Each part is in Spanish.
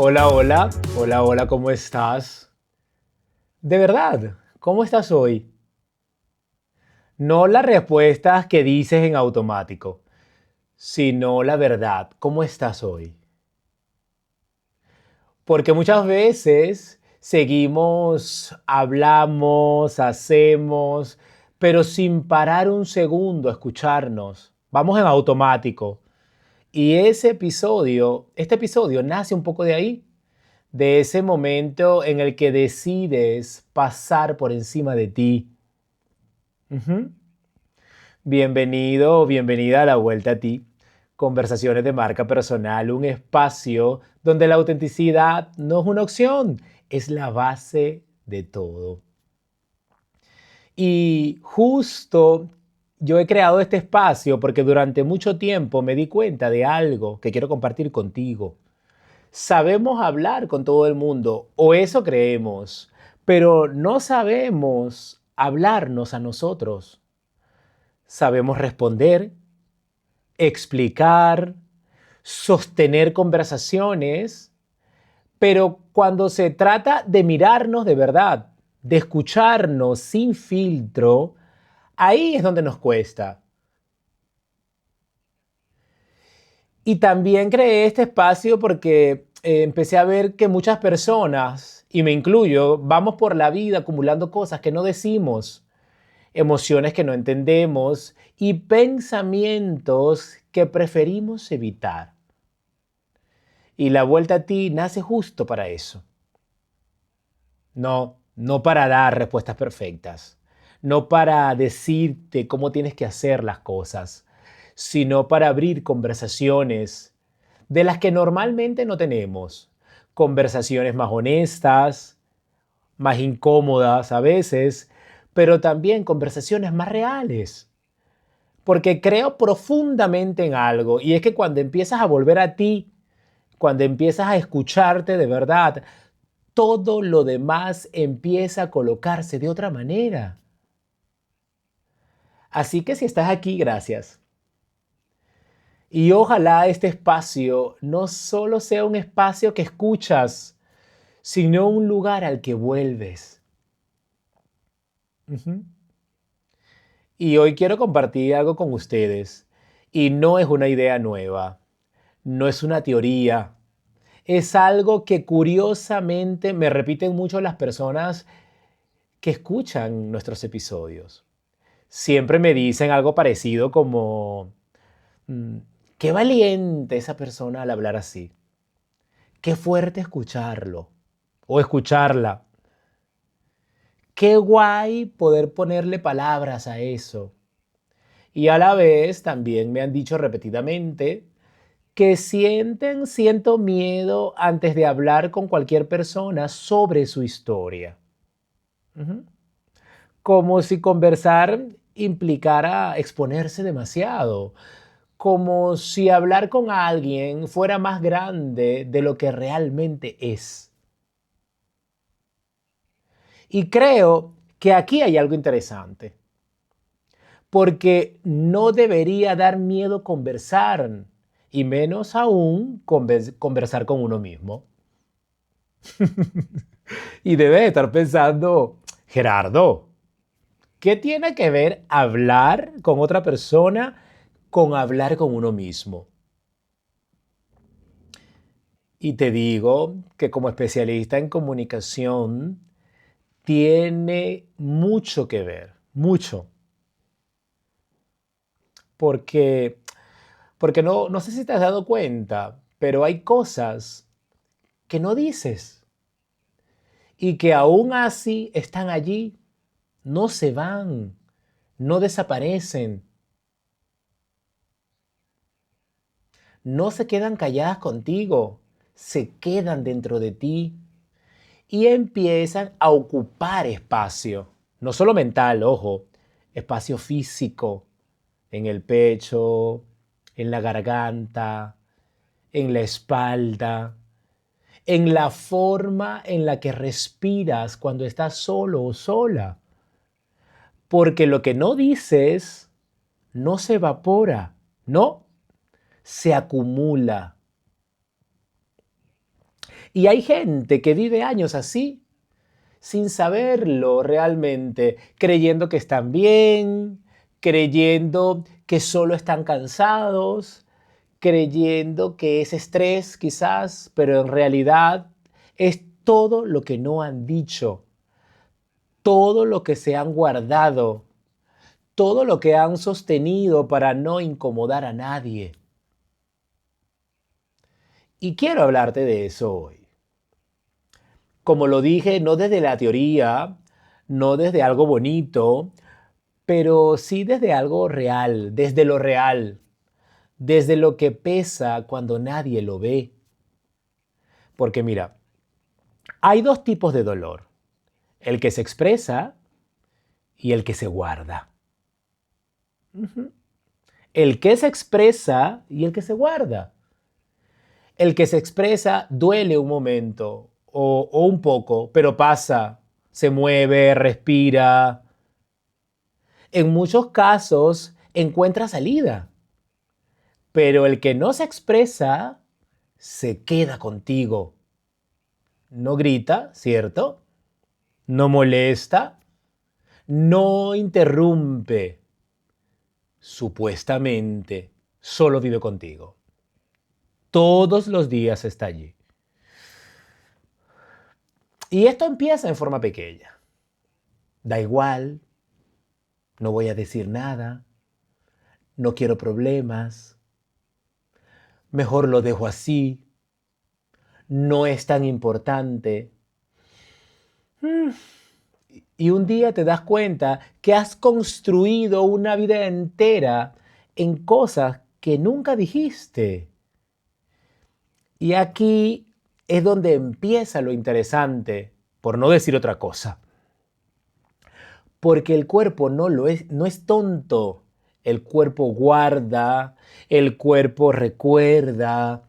Hola, hola, hola, hola, ¿cómo estás? De verdad, ¿cómo estás hoy? No las respuestas que dices en automático, sino la verdad, ¿cómo estás hoy? Porque muchas veces seguimos, hablamos, hacemos, pero sin parar un segundo a escucharnos. Vamos en automático. Y este episodio nace un poco de ahí, de ese momento en el que decides pasar por encima de ti. Ujú. Bienvenido o bienvenida a La Vuelta a Ti. Conversaciones de marca personal, un espacio donde la autenticidad no es una opción, es la base de todo. Y justo yo he creado este espacio porque durante mucho tiempo me di cuenta de algo que quiero compartir contigo. Sabemos hablar con todo el mundo, o eso creemos, pero no sabemos hablarnos a nosotros. Sabemos responder, explicar, sostener conversaciones, pero cuando se trata de mirarnos de verdad, de escucharnos sin filtro, ahí es donde nos cuesta. Y también creé este espacio porque empecé a ver que muchas personas, y me incluyo, vamos por la vida acumulando cosas que no decimos, emociones que no entendemos y pensamientos que preferimos evitar. Y la vuelta a ti nace justo para eso. No para dar respuestas perfectas, no para decirte cómo tienes que hacer las cosas, sino para abrir conversaciones de las que normalmente no tenemos. Conversaciones más honestas, más incómodas a veces, pero también conversaciones más reales. Porque creo profundamente en algo y es que cuando empiezas a volver a ti, cuando empiezas a escucharte de verdad, todo lo demás empieza a colocarse de otra manera. Así que si estás aquí, gracias. Y ojalá este espacio no solo sea un espacio que escuchas, sino un lugar al que vuelves. Ujú. Y hoy quiero compartir algo con ustedes. Y no es una idea nueva, no es una teoría, es algo que curiosamente me repiten mucho las personas que escuchan nuestros episodios. Siempre me dicen algo parecido como, "Mm, qué valiente esa persona al hablar así, qué fuerte escucharlo o escucharla, qué guay poder ponerle palabras a eso". Y a la vez también me han dicho repetidamente que siento miedo antes de hablar con cualquier persona sobre su historia. Ujú. Como si conversar implicara exponerse demasiado, como si hablar con alguien fuera más grande de lo que realmente es. Y creo que aquí hay algo interesante, porque no debería dar miedo conversar, y menos aún conversar con uno mismo. Y debe estar pensando, Gerardo, ¿qué tiene que ver hablar con otra persona con hablar con uno mismo? Y te digo que como especialista en comunicación tiene mucho que ver, mucho, porque, porque no sé si te has dado cuenta, pero hay cosas que no dices y que aún así están allí, no se van, no desaparecen, no se quedan calladas contigo, se quedan dentro de ti y empiezan a ocupar espacio, no solo mental, ojo, espacio físico, en el pecho, en la garganta, en la espalda, en la forma en la que respiras cuando estás solo o sola. Porque lo que no dices no se evapora, no, se acumula. Y hay gente que vive años así, sin saberlo realmente, creyendo que están bien, creyendo que solo están cansados, creyendo que es estrés quizás, pero en realidad es todo lo que no han dicho, todo lo que se han guardado, todo lo que han sostenido para no incomodar a nadie. Y quiero hablarte de eso hoy. Como lo dije, no desde la teoría, no desde algo bonito, pero sí desde algo real, desde lo que pesa cuando nadie lo ve. Porque mira, hay dos tipos de dolor, el que se expresa y el que se guarda. Ujú. El que se expresa y el que se guarda. El que se expresa duele un momento o un poco, pero pasa, se mueve, respira. En muchos casos encuentra salida, pero el que no se expresa se queda contigo. No grita, ¿cierto? No molesta, no interrumpe. Supuestamente, solo vive contigo. Todos los días está allí. Y esto empieza en forma pequeña. Da igual, no voy a decir nada, no quiero problemas, mejor lo dejo así, no es tan importante. Y un día te das cuenta que has construido una vida entera en cosas que nunca dijiste. Y aquí es donde empieza lo interesante, por no decir otra cosa. Porque el cuerpo no es tonto. El cuerpo guarda, el cuerpo recuerda,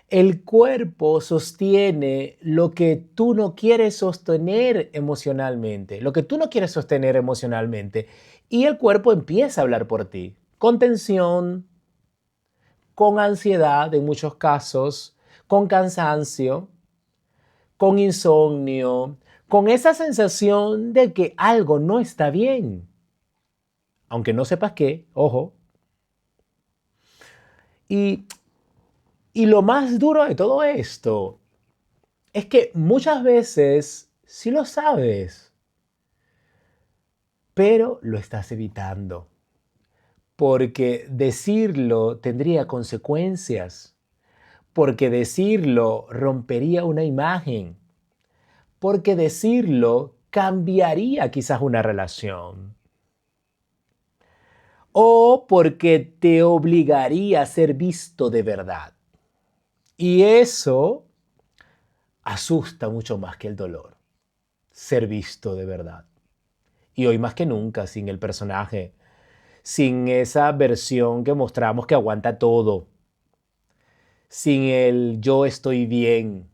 el cuerpo sostiene lo que tú no quieres sostener emocionalmente, lo que tú no quieres sostener emocionalmente. Y el cuerpo empieza a hablar por ti, con tensión, con ansiedad en muchos casos, con cansancio, con insomnio, con esa sensación de que algo no está bien. Aunque no sepas qué, ojo. Y, y lo más duro de todo esto es que muchas veces sí lo sabes, pero lo estás evitando. Porque decirlo tendría consecuencias. Porque decirlo rompería una imagen. Porque decirlo cambiaría quizás una relación. O porque te obligaría a ser visto de verdad. Y eso asusta mucho más que el dolor, ser visto de verdad. Y hoy más que nunca, sin el personaje, sin esa versión que mostramos que aguanta todo, sin el yo estoy bien.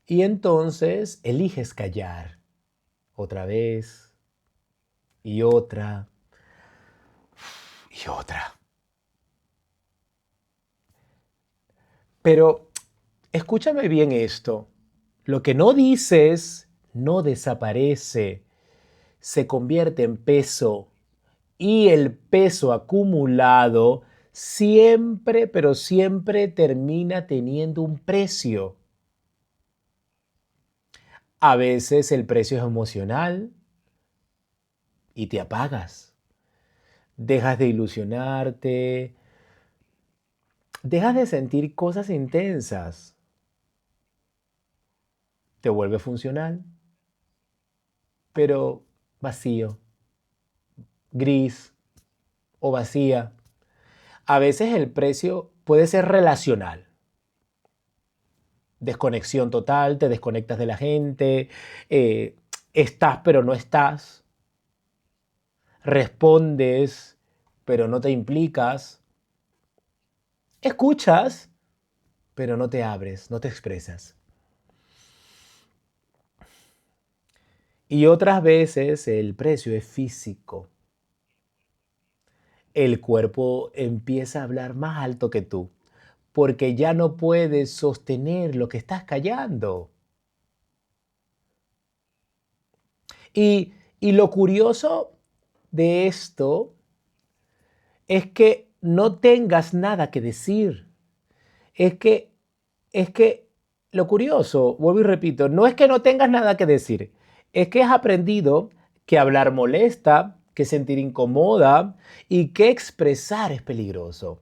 Y entonces eliges callar otra vez y otra y otra. Pero escúchame bien esto. Lo que no dices no desaparece, se convierte en peso y el peso acumulado siempre, pero siempre termina teniendo un precio. A veces el precio es emocional y te apagas. Dejas de ilusionarte, dejas de sentir cosas intensas. Te vuelve funcional, pero vacío, gris o vacía. A veces el precio puede ser relacional. Desconexión total, te desconectas de la gente, eh, estás pero no estás, respondes pero no te implicas, escuchas pero no te abres, no te expresas. Y otras veces el precio es físico. El cuerpo empieza a hablar más alto que tú, porque ya no puedes sostener lo que estás callando. Y lo curioso de esto es que no tengas nada que decir. Es que, es que lo curioso, vuelvo y repito, no es que no tengas nada que decir, es que has aprendido que hablar molesta, que sentir incomoda y que expresar es peligroso.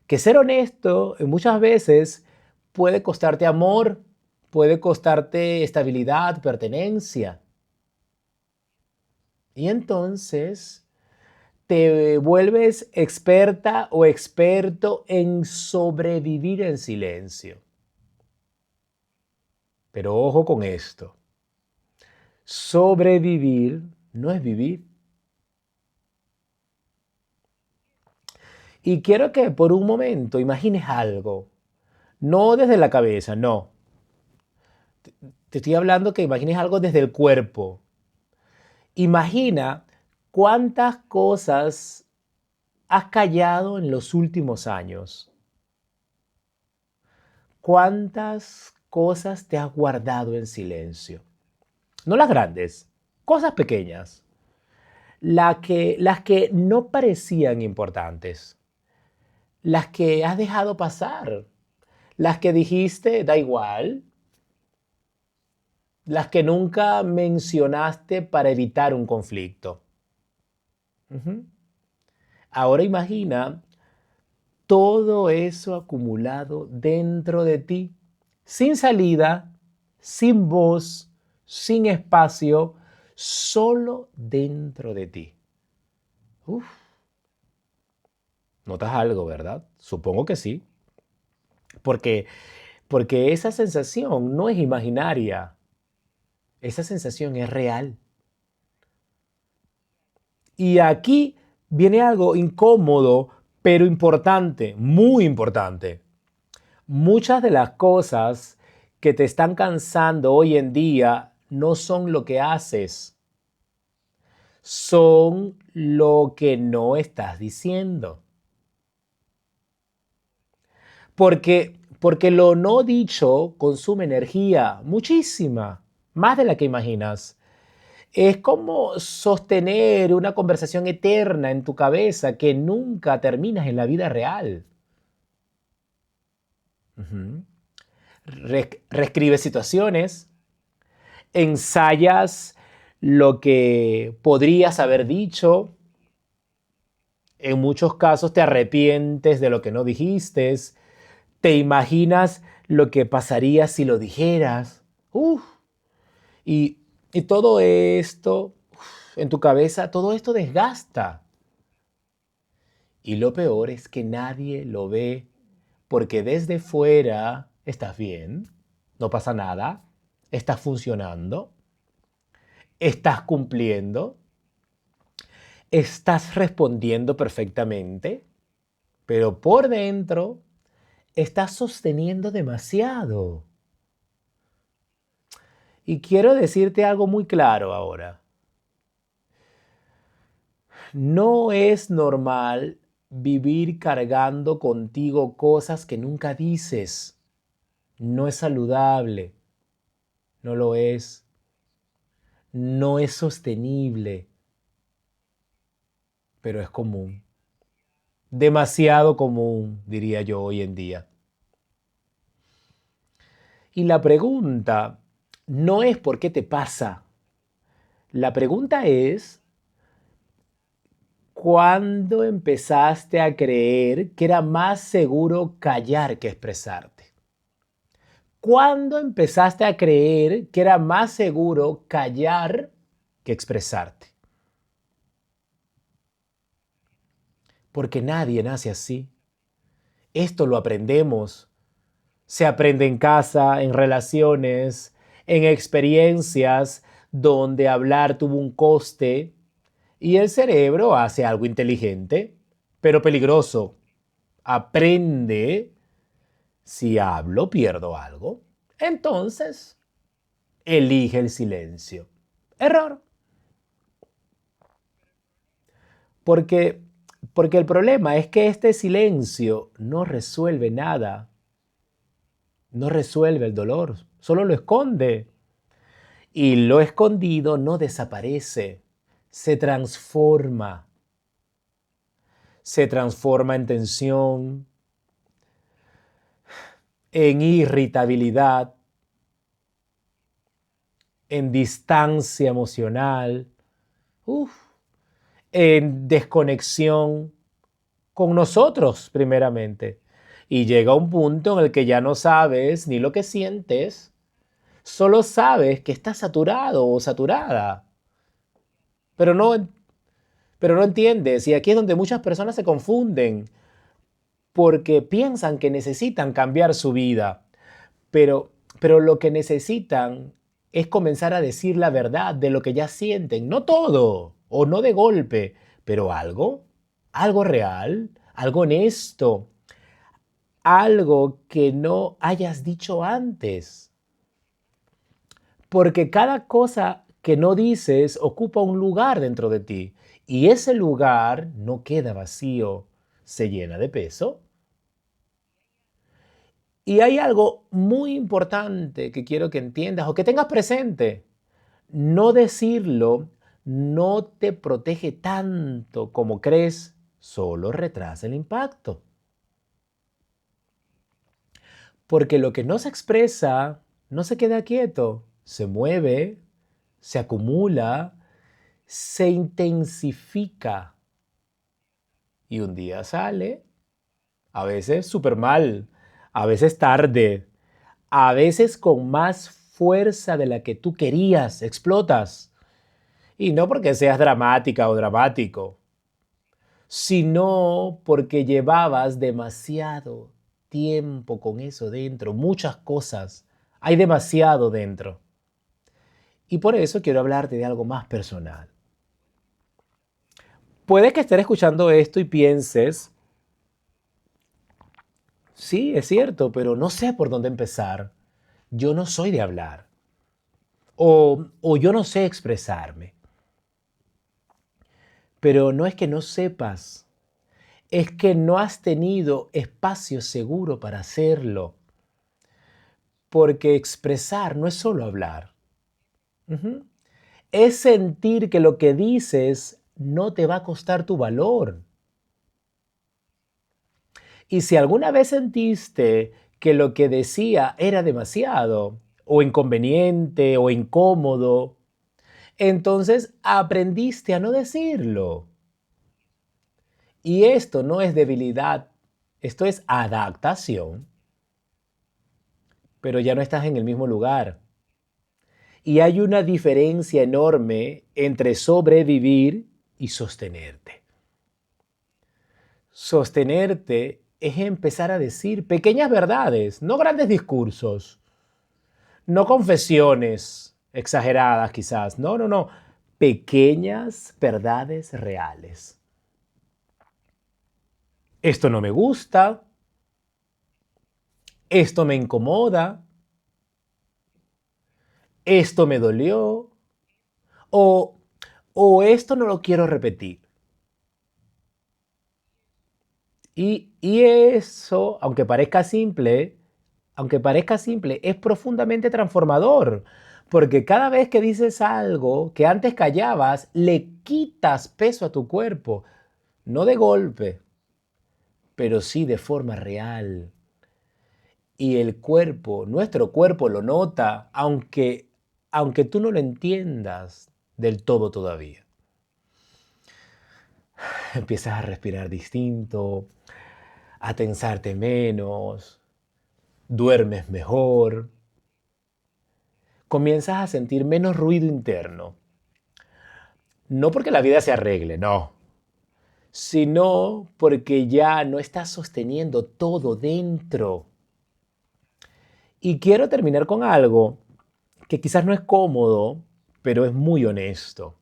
Que ser honesto muchas veces puede costarte amor, puede costarte estabilidad, pertenencia. Y entonces te vuelves experta o experto en sobrevivir en silencio. Pero ojo con esto. Sobrevivir no es vivir. Y quiero que por un momento imagines algo. No desde la cabeza, no. Te estoy hablando que imagines algo desde el cuerpo. Imagina cuántas cosas has callado en los últimos años. ¿Cuántas cosas te has guardado en silencio? No las grandes, cosas pequeñas. Las que no parecían importantes. Las que has dejado pasar. Las que dijiste, da igual. Las que nunca mencionaste para evitar un conflicto. Ujú. Ahora imagina todo eso acumulado dentro de ti, sin salida, sin voz, sin espacio, solo dentro de ti. Uf, notas algo, ¿verdad? Supongo que sí, porque, porque esa sensación no es imaginaria, esa sensación es real. Y aquí viene algo incómodo, pero importante, muy importante. Muchas de las cosas que te están cansando hoy en día no son lo que haces, son lo que no estás diciendo. Porque lo no dicho consume energía, muchísima, más de la que imaginas. Es como sostener una conversación eterna en tu cabeza que nunca terminas en la vida real. Ujú. Reescribes situaciones, ensayas lo que podrías haber dicho, en muchos casos te arrepientes de lo que no dijiste, te imaginas lo que pasaría si lo dijeras. Uf, y, y todo esto, en tu cabeza, todo esto desgasta. Y lo peor es que nadie lo ve porque desde fuera estás bien, no pasa nada, estás funcionando, estás cumpliendo, estás respondiendo perfectamente, pero por dentro estás sosteniendo demasiado. Y quiero decirte algo muy claro ahora. No es normal vivir cargando contigo cosas que nunca dices. No es saludable, no lo es, no es sostenible, pero es común. Demasiado común, diría yo hoy en día. Y la pregunta no es por qué te pasa. La pregunta es, ¿cuándo empezaste a creer que era más seguro callar que expresarte? ¿Cuándo empezaste a creer que era más seguro callar que expresarte? Porque nadie nace así. Esto lo aprendemos. Se aprende en casa, en relaciones, en experiencias donde hablar tuvo un coste y el cerebro hace algo inteligente, pero peligroso. Aprende, si hablo, pierdo algo. Entonces, elige el silencio. Error. Porque Porque el problema es que este silencio no resuelve nada, no resuelve el dolor, solo lo esconde. Y lo escondido no desaparece, se transforma. Se transforma en tensión, en irritabilidad, en distancia emocional, uf, en desconexión con nosotros primeramente. Y llega un punto en el que ya no sabes ni lo que sientes, solo sabes que estás saturado o saturada, pero no entiendes. Y aquí es donde muchas personas se confunden porque piensan que necesitan cambiar su vida, pero lo que necesitan es comenzar a decir la verdad de lo que ya sienten, no todo o no de golpe, pero algo real, algo honesto, algo que no hayas dicho antes. Porque cada cosa que no dices ocupa un lugar dentro de ti y ese lugar no queda vacío, se llena de peso. Y hay algo muy importante que quiero que entiendas o que tengas presente. No decirlo no te protege tanto como crees, solo retrasa el impacto. Porque lo que no se expresa no se queda quieto, se mueve, se acumula, se intensifica y un día sale, a veces súper mal, a veces tarde, a veces con más fuerza de la que tú querías, explotas. Y no porque seas dramática o dramático, sino porque llevabas demasiado tiempo con eso dentro, muchas cosas. Hay demasiado dentro. Y por eso quiero hablarte de algo más personal. Puede que estés escuchando esto y pienses, sí, es cierto, pero no sé por dónde empezar. Yo no soy de hablar. O yo no sé expresarme. Pero no es que no sepas, es que no has tenido espacio seguro para hacerlo. Porque expresar no es solo hablar. Ujú. Es sentir que lo que dices no te va a costar tu valor. Y si alguna vez sentiste que lo que decía era demasiado, o inconveniente, o incómodo, entonces aprendiste a no decirlo. Y esto no es debilidad, esto es adaptación, pero ya no estás en el mismo lugar. Y hay una diferencia enorme entre sobrevivir y sostenerte. Sostenerte es empezar a decir pequeñas verdades, no grandes discursos, no confesiones exageradas quizás, no, pequeñas verdades reales. Esto no me gusta, esto me incomoda, esto me dolió o, o esto no lo quiero repetir. Y eso, aunque parezca simple, es profundamente transformador. Porque cada vez que dices algo que antes callabas, le quitas peso a tu cuerpo. No de golpe, pero sí de forma real. Y el cuerpo, nuestro cuerpo lo nota, aunque tú no lo entiendas del todo todavía. Empiezas a respirar distinto, a tensarte menos, duermes mejor, comienzas a sentir menos ruido interno. No porque la vida se arregle, no, sino porque ya no estás sosteniendo todo dentro. Y quiero terminar con algo que quizás no es cómodo, pero es muy honesto.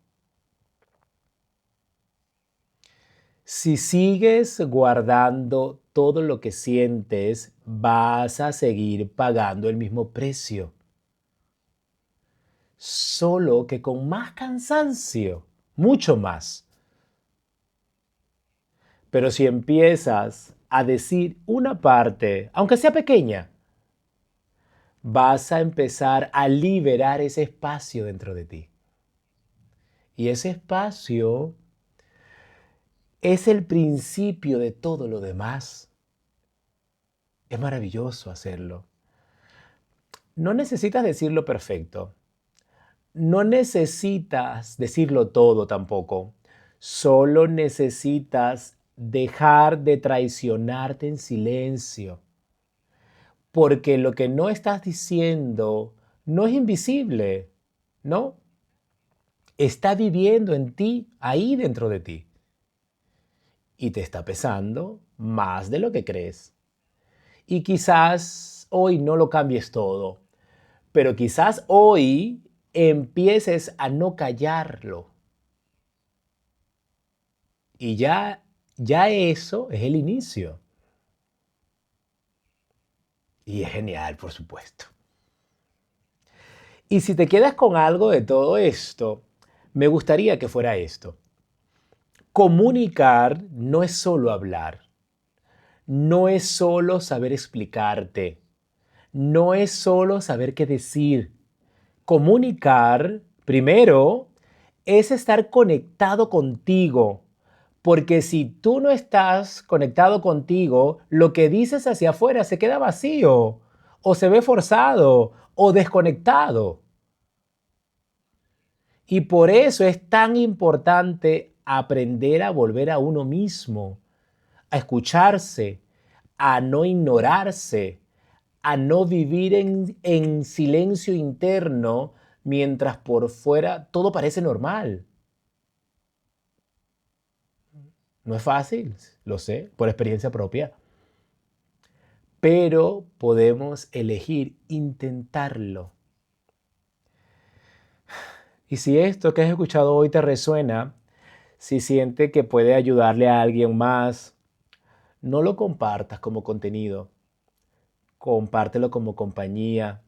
Si sigues guardando todo lo que sientes, vas a seguir pagando el mismo precio, solo que con más cansancio, mucho más. Pero si empiezas a decir una parte, aunque sea pequeña, vas a empezar a liberar ese espacio dentro de ti. Y ese espacio es el principio de todo lo demás. Es maravilloso hacerlo. No necesitas decirlo perfecto. No necesitas decirlo todo tampoco. Solo necesitas dejar de traicionarte en silencio. Porque lo que no estás diciendo no es invisible, ¿no? Está viviendo en ti, ahí dentro de ti. Y te está pesando más de lo que crees. Y quizás hoy no lo cambies todo, pero quizás hoy empieces a no callarlo. Y ya eso es el inicio. Y es genial, por supuesto. Y si te quedas con algo de todo esto, me gustaría que fuera esto. Comunicar no es solo hablar, no es solo saber explicarte, no es solo saber qué decir. Comunicar, primero, es estar conectado contigo, porque si tú no estás conectado contigo, lo que dices hacia afuera se queda vacío, o se ve forzado, o desconectado. Y por eso es tan importante aprender a volver a uno mismo, a escucharse, a no ignorarse, a no vivir en silencio interno mientras por fuera todo parece normal. No es fácil, lo sé, por experiencia propia, pero podemos elegir intentarlo. Y si esto que has escuchado hoy te resuena, si siente que puede ayudarle a alguien más, no lo compartas como contenido, compártelo como compañía,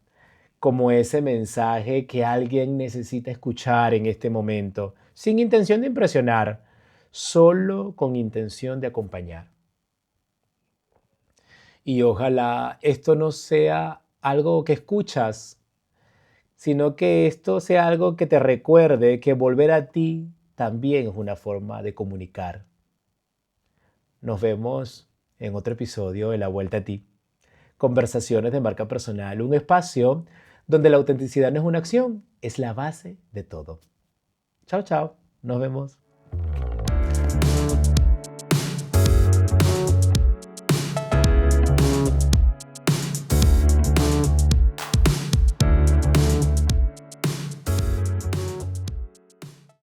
como ese mensaje que alguien necesita escuchar en este momento, sin intención de impresionar, solo con intención de acompañar. Y ojalá esto no sea algo que escuchas, sino que esto sea algo que te recuerde que volver a ti también es una forma de comunicar. Nos vemos en otro episodio de La Vuelta a Ti. Conversaciones de marca personal, un espacio donde la autenticidad no es una acción, es la base de todo. Chao, chao. Nos vemos.